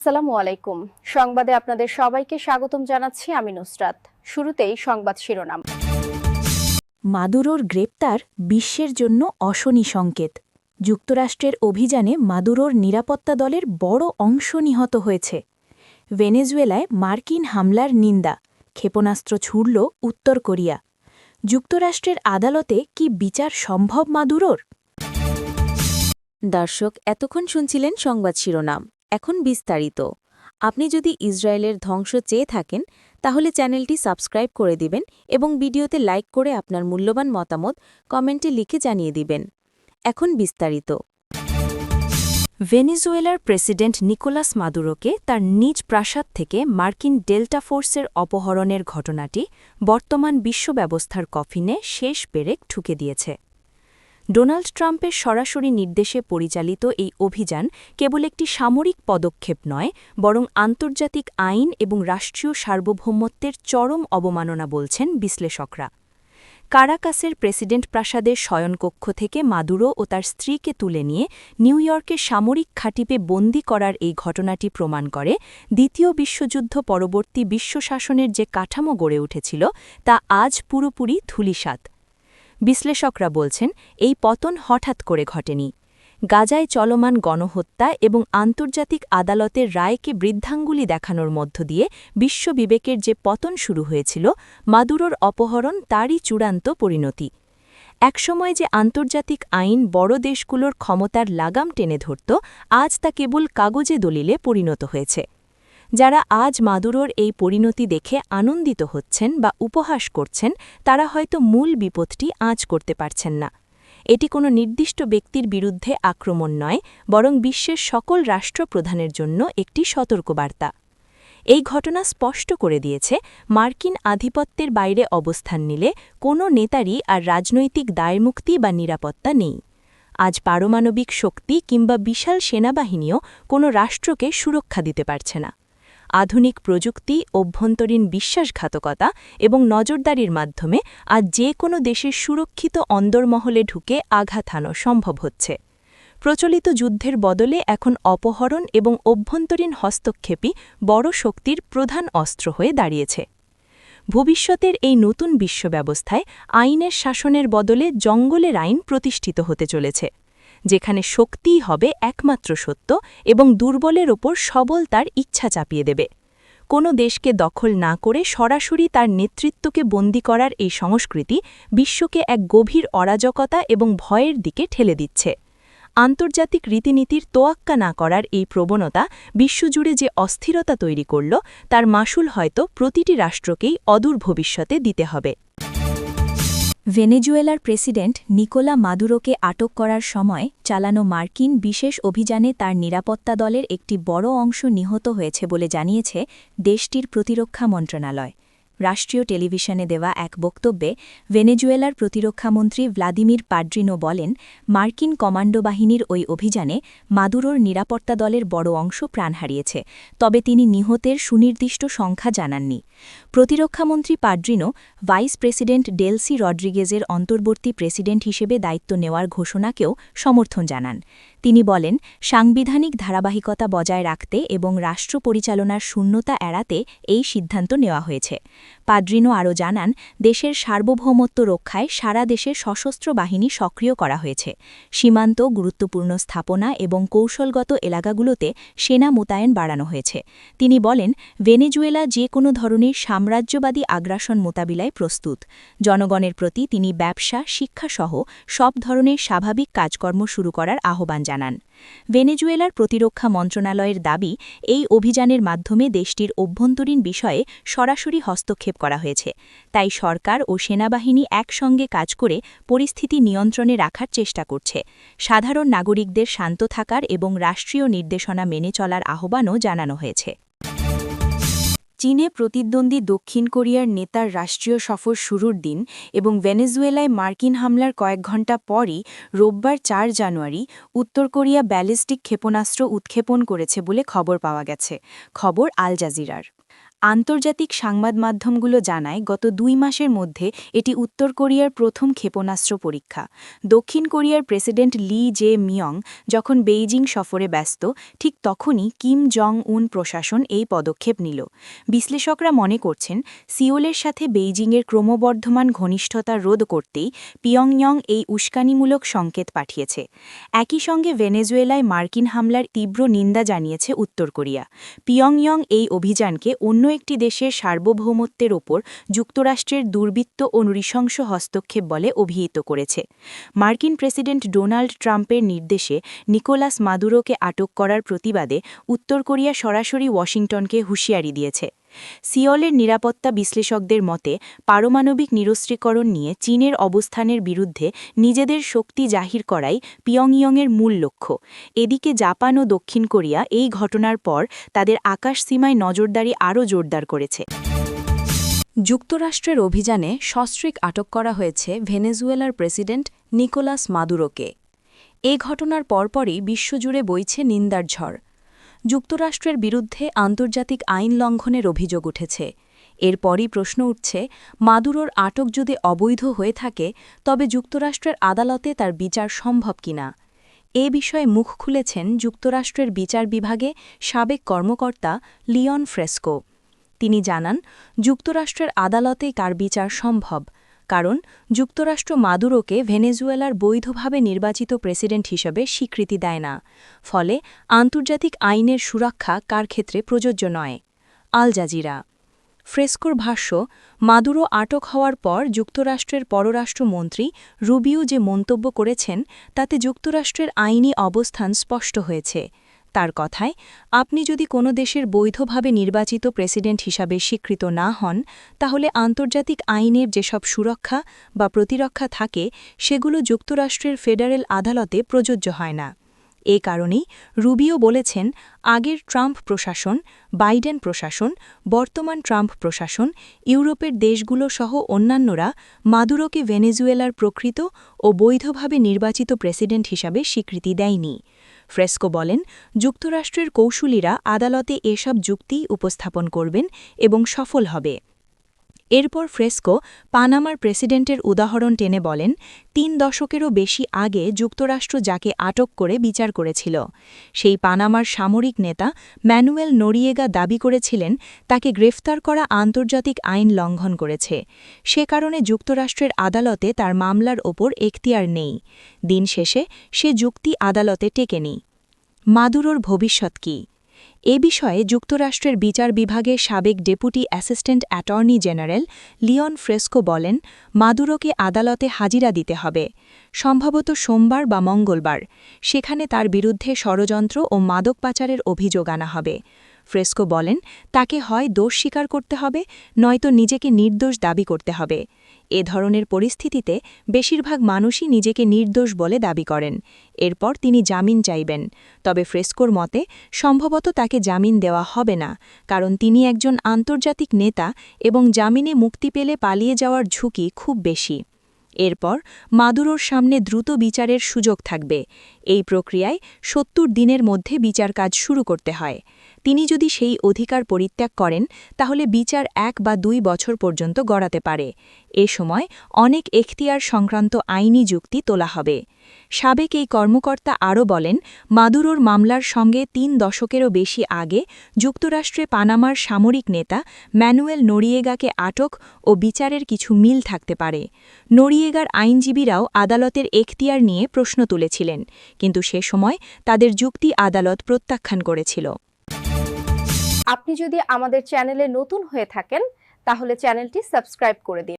আসসালামু আলাইকুম। সংবাদে আপনাদের সবাইকে স্বাগতম জানাচ্ছি আমি নুসরাত। শুরুতেই সংবাদ শিরোনাম। মাদুরোর গ্রেপ্তার বিশ্বের জন্য অশনি সংকেত। যুক্তরাষ্ট্রের অভিযানে মাদুরোর নিরাপত্তা দলের বড় অংশ নিহত হয়েছে। ভেনেজুয়েলায় মার্কিন হামলার নিন্দা, ক্ষেপণাস্ত্র ছুড়ল উত্তর কোরিয়া। যুক্তরাষ্ট্রের আদালতে কি বিচার সম্ভব মাদুরোর? দর্শক, এতক্ষণ শুনছিলেন সংবাদ শিরোনাম। এখন বিস্তারিত। আপনি যদি ইসরায়েলের ধ্বংস চেয়ে থাকেন তাহলে চ্যানেলটি সাবস্ক্রাইব করে দিবেন এবং ভিডিওতে লাইক করে আপনার মূল্যবান মতামত কমেন্টে লিখে জানিয়ে দিবেন। এখন বিস্তারিত। ভেনেজুয়েলার প্রেসিডেন্ট নিকোলাস মাদুরোকে তার নিজ প্রাসাদ থেকে মার্কিন ডেল্টা ফোর্সের অপহরণের ঘটনাটি বর্তমান বিশ্ব ব্যবস্থার কফিনে শেষ পেরেক ঠুকে দিয়েছে। ডোনাল্ড ট্রাম্পের সরাসরি নির্দেশে পরিচালিত এই অভিযান কেবল একটি সামরিক পদক্ষেপ নয়, বরং আন্তর্জাতিক আইন এবং রাষ্ট্রীয় সার্বভৌমত্বের চরম অবমাননা বলছেন বিশ্লেষকরা। কারাকাসের প্রেসিডেন্ট প্রাসাদের শয়নকক্ষ থেকে মাদুরো ও তার স্ত্রীকে তুলে নিয়ে নিউ ইয়র্কের সামরিক ঘাঁটিতে বন্দী করার এই ঘটনাটি প্রমাণ করে দ্বিতীয় বিশ্বযুদ্ধ পরবর্তী বিশ্বশাসনের যে কাঠামো গড়ে উঠেছিল তা আজ পুরোপুরি ধূলিসাৎ। বিশ্লেষকরা বলছেন, এই পতন হঠাৎ করে ঘটেনি। গাজায় চলমান গণহত্যা এবং আন্তর্জাতিক আদালতের রায়কে বৃদ্ধাঙ্গুলি দেখানোর মধ্য দিয়ে বিশ্ববিবেকের যে পতন শুরু হয়েছিল, মাদুরোর অপহরণ তারই চূড়ান্ত পরিণতি। একসময় যে আন্তর্জাতিক আইন বড় দেশগুলোর ক্ষমতার লাগাম টেনে ধরত, আজ তা কেবল কাগজে দলিলে পরিণত হয়েছে। যারা আজ মাদুরোর এই পরিণতি দেখে আনন্দিত হচ্ছেন বা উপহাস করছেন, তারা হয়তো মূল বিপদটি আঁচ করতে পারছেন না। এটি কোনো নির্দিষ্ট ব্যক্তির বিরুদ্ধে আক্রমণ নয়, বরং বিশ্বের সকল রাষ্ট্রপ্রধানের জন্য একটি সতর্কবার্তা। এই ঘটনা স্পষ্ট করে দিয়েছে, মার্কিন আধিপত্যের বাইরে অবস্থান নিলে কোনো নেতারই আর রাজনৈতিক দায়মুক্তি বা নিরাপত্তা নেই। আজ পারমাণবিক শক্তি কিংবা বিশাল সেনাবাহিনীও কোনো রাষ্ট্রকে সুরক্ষা দিতে পারছে না। আধুনিক প্রযুক্তি, অভ্যন্তরীণ বিশ্বাসঘাতকতা এবং নজরদারির মাধ্যমে আজ যে কোনো দেশের সুরক্ষিত অন্দরমহলে ঢুকে আঘাত হানো সম্ভব হচ্ছে। প্রচলিত যুদ্ধের বদলে এখন অপহরণ এবং অভ্যন্তরীণ হস্তক্ষেপই বড় শক্তির প্রধান অস্ত্র হয়ে দাঁড়িয়েছে। ভবিষ্যতের এই নতুন বিশ্বব্যবস্থায় আইনের শাসনের বদলে জঙ্গলের আইন প্রতিষ্ঠিত হতে চলেছে, যেখানে শক্তিই হবে একমাত্র সত্য এবং দুর্বলের ওপর সবল তার ইচ্ছা চাপিয়ে দেবে। কোনো দেশকে দখল না করে সরাসরি তার নেতৃত্বকে বন্দী করার এই সংস্কৃতি বিশ্বকে এক গভীর অরাজকতা এবং ভয়ের দিকে ঠেলে দিচ্ছে। আন্তর্জাতিক রীতিনীতির তোয়াক্কা না করার এই প্রবণতা বিশ্বজুড়ে যে অস্থিরতা তৈরি করল, তার মাসুল হয়তো প্রতিটি রাষ্ট্রকেই অদূর ভবিষ্যতে দিতে হবে। ভেনেজুয়েলার প্রেসিডেন্ট নিকোলা মাদুরোকে আটক করার সময় চালানো মার্কিন বিশেষ অভিযানে তার নিরাপত্তা দলের একটি বড় অংশ নিহত হয়েছে বলে জানিয়েছে দেশটির প্রতিরক্ষা মন্ত্রণালয়। রাষ্ট্রীয় টেলিভিশনে দেওয়া এক বক্তব্যে ভেনেজুয়েলার প্রতিরক্ষামন্ত্রী ভ্লাদিমির পাড্রিনো বলেন, মার্কিন কমান্ডো বাহিনীর ওই অভিযানে মাদুরোর নিরাপত্তা দলের বড় অংশ প্রাণ হারিয়েছে, তবে তিনি নিহতের সুনির্দিষ্ট সংখ্যা জানাননি। প্রতিরক্ষামন্ত্রী পাড্রিনো ভাইস প্রেসিডেন্ট ডেলসি রড্রিগেজের অন্তর্বর্তী প্রেসিডেন্ট হিসেবে দায়িত্ব নেওয়ার ঘোষণাকেও সমর্থন জানান। তিনি বলেন, সাংবিধানিক ধারাবাহিকতা বজায় রাখতে এবং রাষ্ট্র পরিচালনার শূন্যতা এড়াতে এই সিদ্ধান্ত নেওয়া হয়েছে। পাড্রিনো আরও জানান, দেশের সার্বভৌমত্ব রক্ষায় সারা দেশের সশস্ত্র বাহিনী সক্রিয় করা হয়েছে। সীমান্ত, গুরুত্বপূর্ণ স্থাপনা এবং কৌশলগত এলাকাগুলোতে সেনা মোতায়েন বাড়ানো হয়েছে। তিনি বলেন, ভেনেজুয়েলা যে কোনো ধরনের সাম্রাজ্যবাদী আগ্রাসন মোকাবিলায় প্রস্তুত। জনগণের প্রতি তিনি ব্যবসা, শিক্ষাসহ সব ধরনের স্বাভাবিক কাজকর্ম শুরু করার আহ্বান জানান। ভেনেজুয়েলার প্রতিরক্ষা মন্ত্রণালয়ের দাবি, এই অভিযানের মাধ্যমে দেশটির অভ্যন্তরীণ বিষয়ে সরাসরি হস্তক্ষেপ করা হয়েছে। তাই সরকার ও সেনাবাহিনী একসঙ্গে কাজ করে পরিস্থিতি নিয়ন্ত্রণে রাখার চেষ্টা করছে। সাধারণ নাগরিকদের শান্ত থাকার এবং রাষ্ট্রীয় নির্দেশনা মেনে চলার আহ্বানও জানানো হয়েছে। চীনে প্রতিদ্বন্দ্বী দক্ষিণ কোরিয়ার নেতার রাষ্ট্রীয় সফর শুরুর দিন এবং ভেনেজুয়েলায় মার্কিন হামলার কয়েক ঘণ্টা পরই রোববার ৪ জানুয়ারি উত্তর কোরিয়া ব্যালিস্টিক ক্ষেপণাস্ত্র উৎক্ষেপণ করেছে বলে খবর পাওয়া গেছে। খবর আল জাজিরার। আন্তর্জাতিক সংবাদ মাধ্যমগুলো জানায় গত 2 মাসের মধ্যে এটি উত্তর কোরিয়ার প্রথম ক্ষেপণাস্ত্র পরীক্ষা। দক্ষিণ কোরিয়ার প্রেসিডেন্ট লি জে মিয়ং যখন বেইজিং সফরে ব্যস্ত, ঠিক তখনই কিম জং উন প্রশাসন এই পদক্ষেপ নিল। বিশ্লেষকরা মনে করছেন, সিওলের সাথে বেইজিংয়ের ক্রমবর্ধমান ঘনিষ্ঠতা রোধ করতেই পিয়ংইয়ং এই উস্কানিমূলক সংকেত পাঠিয়েছে। একই সঙ্গে ভেনেজুয়েলায় মার্কিন হামলার তীব্র নিন্দা জানিয়েছে উত্তর কোরিয়া। পিয়ংইয়ং এই অভিযানকে অন্য একটি দেশের সার্বভৌমত্বের ওপর যুক্তরাষ্ট্রের দুর্বৃত্ত ও নৃশংস হস্তক্ষেপ বলে অভিহিত করেছে। মার্কিন প্রেসিডেন্ট ডোনাল্ড ট্রাম্পের নির্দেশে নিকোলাস মাদুরোকে আটক করার প্রতিবাদে উত্তর কোরিয়া সরাসরি ওয়াশিংটনকে হুঁশিয়ারি দিয়েছে। সিওলের নিরাপত্তা বিশ্লেষকদের মতে, পারমাণবিক নিরস্ত্রীকরণ নিয়ে চীনের অবস্থানের বিরুদ্ধে নিজেদের শক্তি জাহির করাই পিয়ংইয়ংয়ের মূল লক্ষ্য। এদিকে জাপান ও দক্ষিণ কোরিয়া এই ঘটনার পর তাদের আকাশসীমায় নজরদারি আরও জোরদার করেছে। যুক্তরাষ্ট্রের অভিযানে সস্ত্রীক আটক করা হয়েছে ভেনেজুয়েলার প্রেসিডেন্ট নিকোলাস মাদুরোকে। এ ঘটনার পরপরই বিশ্বজুড়ে বইছে নিন্দার ঝড়। যুক্তরাষ্ট্রের বিরুদ্ধে আন্তর্জাতিক আইন লঙ্ঘনের অভিযোগ উঠেছে। এরপরই প্রশ্ন উঠছে, মাদুরোর আটক যদি অবৈধ হয়ে থাকে তবে যুক্তরাষ্ট্রের আদালতে তার বিচার সম্ভব কিনা। এ বিষয়ে মুখ খুলেছেন যুক্তরাষ্ট্রের বিচার বিভাগে সাবেক কর্মকর্তা লিওন ফ্রেস্কো। তিনি জানান, যুক্তরাষ্ট্রের আদালতেই কার বিচার সম্ভব, কারণ যুক্তরাষ্ট্র মাদুরোকে ভেনেজুয়েলার বৈধভাবে নির্বাচিত প্রেসিডেন্ট হিসেবে স্বীকৃতি দেয় না। ফলে আন্তর্জাতিক আইনের সুরক্ষা কার ক্ষেত্রে প্রযোজ্য নয়। Al Jazeera. ফ্রেস্কোর ভাষ্য, মাদুরো আটক হওয়ার পর যুক্তরাষ্ট্রের পররাষ্ট্রমন্ত্রী রুবিও যে মন্তব্য করেছেন তাতে যুক্তরাষ্ট্রের আইনি অবস্থান স্পষ্ট হয়েছে। তার কথায়, আপনি যদি কোনো দেশের বৈধভাবে নির্বাচিত প্রেসিডেন্ট হিসাবে স্বীকৃত না হন, তাহলে আন্তর্জাতিক আইনের যেসব সুরক্ষা বা প্রতিরক্ষা থাকে সেগুলো যুক্তরাষ্ট্রের ফেডারেল আদালতে প্রযোজ্য হয় না। এ কারণেই রুবিও বলেছেন, আগের ট্রাম্প প্রশাসন, বাইডেন প্রশাসন, বর্তমান ট্রাম্প প্রশাসন, ইউরোপের দেশগুলো সহ অন্যান্যরা মাদুরোকে ভেনেজুয়েলার প্রকৃত ও বৈধভাবে নির্বাচিত প্রেসিডেন্ট হিসাবে স্বীকৃতি দেয়নি। ফ্রেস্কো বলেন, যুক্তরাষ্ট্রের কৌশলীরা আদালতে এসব যুক্তি উপস্থাপন করবেন এবং সফল হবে। এরপর ফ্রেস্কো পানামার প্রেসিডেন্টের উদাহরণ টেনে বলেন, 3 দশকেরও বেশি আগে যুক্তরাষ্ট্র যাকে আটক করে বিচার করেছিল, সেই পানামার সামরিক নেতা ম্যানুয়েল নোরিয়েগা দাবি করেছিলেন তাকে গ্রেফতার করা আন্তর্জাতিক আইন লঙ্ঘন করেছে। সে কারণে যুক্তরাষ্ট্রের আদালতে তার মামলার ওপর এখতিয়ার নেই। দিন শেষে সে যুক্তি আদালতে টেকেনি। মাদুরোর ভবিষ্যৎ কী? এ বিষয়ে যুক্তরাষ্ট্রের বিচার বিভাগের সাবেক deputy assistant attorney general Leon Fresco বলেন, মাদুরোকে আদালতে হাজিরা দিতে হবে, সম্ভবত সোমবার বা মঙ্গলবার। সেখানে তার বিরুদ্ধে ষড়যন্ত্র ও মাদক পাচারের অভিযোগ আনা হবে। ফ্রেস্কো বলেন, তাকে হয় দোষ স্বীকার করতে হবে, নয়তো নিজেকে নির্দোষ দাবি করতে হবে। এ ধরনের পরিস্থিতিতে বেশিরভাগ মানুষই নিজেকে নির্দোষ বলে দাবি করেন। এরপর তিনি জামিন চাইবেন। তবে ফ্রেস্কোর মতে সম্ভবত তাকে জামিন দেওয়া হবে না, কারণ তিনি একজন আন্তর্জাতিক নেতা এবং জামিনে মুক্তি পেলে পালিয়ে যাওয়ার ঝুঁকি খুব বেশি। এরপর মাদুরোর সামনে দ্রুত বিচারের সুযোগ থাকবে। এই প্রক্রিয়ায় 70 দিনের মধ্যে বিচার কাজ শুরু করতে হয়। তিনি যদি সেই অধিকার পরিত্যাগ করেন তাহলে বিচার 1 বা 2 বছর পর্যন্ত গড়াতে পারে। এ সময় অনেক এখতিয়ার সংক্রান্ত আইনি যুক্তি তোলা হবে। সাবেক এই কর্মকর্তা আরও বলেন, মাদুরোর মামলার সঙ্গে 3 দশকেরও বেশি আগে যুক্তরাষ্ট্রে পানামার সামরিক নেতা ম্যানুয়েল নোরিয়েগাকে আটক ও বিচারের কিছু মিল থাকতে পারে। নোরিয়েগার আইনজীবীরাও আদালতের এখতিয়ার নিয়ে প্রশ্ন তুলেছিলেন, কিন্তু সে সময় তাদের যুক্তি আদালত প্রত্যাখ্যান করেছিল। আপনি যদি আমাদের চ্যানেলে নতুন হয়ে থাকেন তাহলে চ্যানেলটি সাবস্ক্রাইব করে দিন।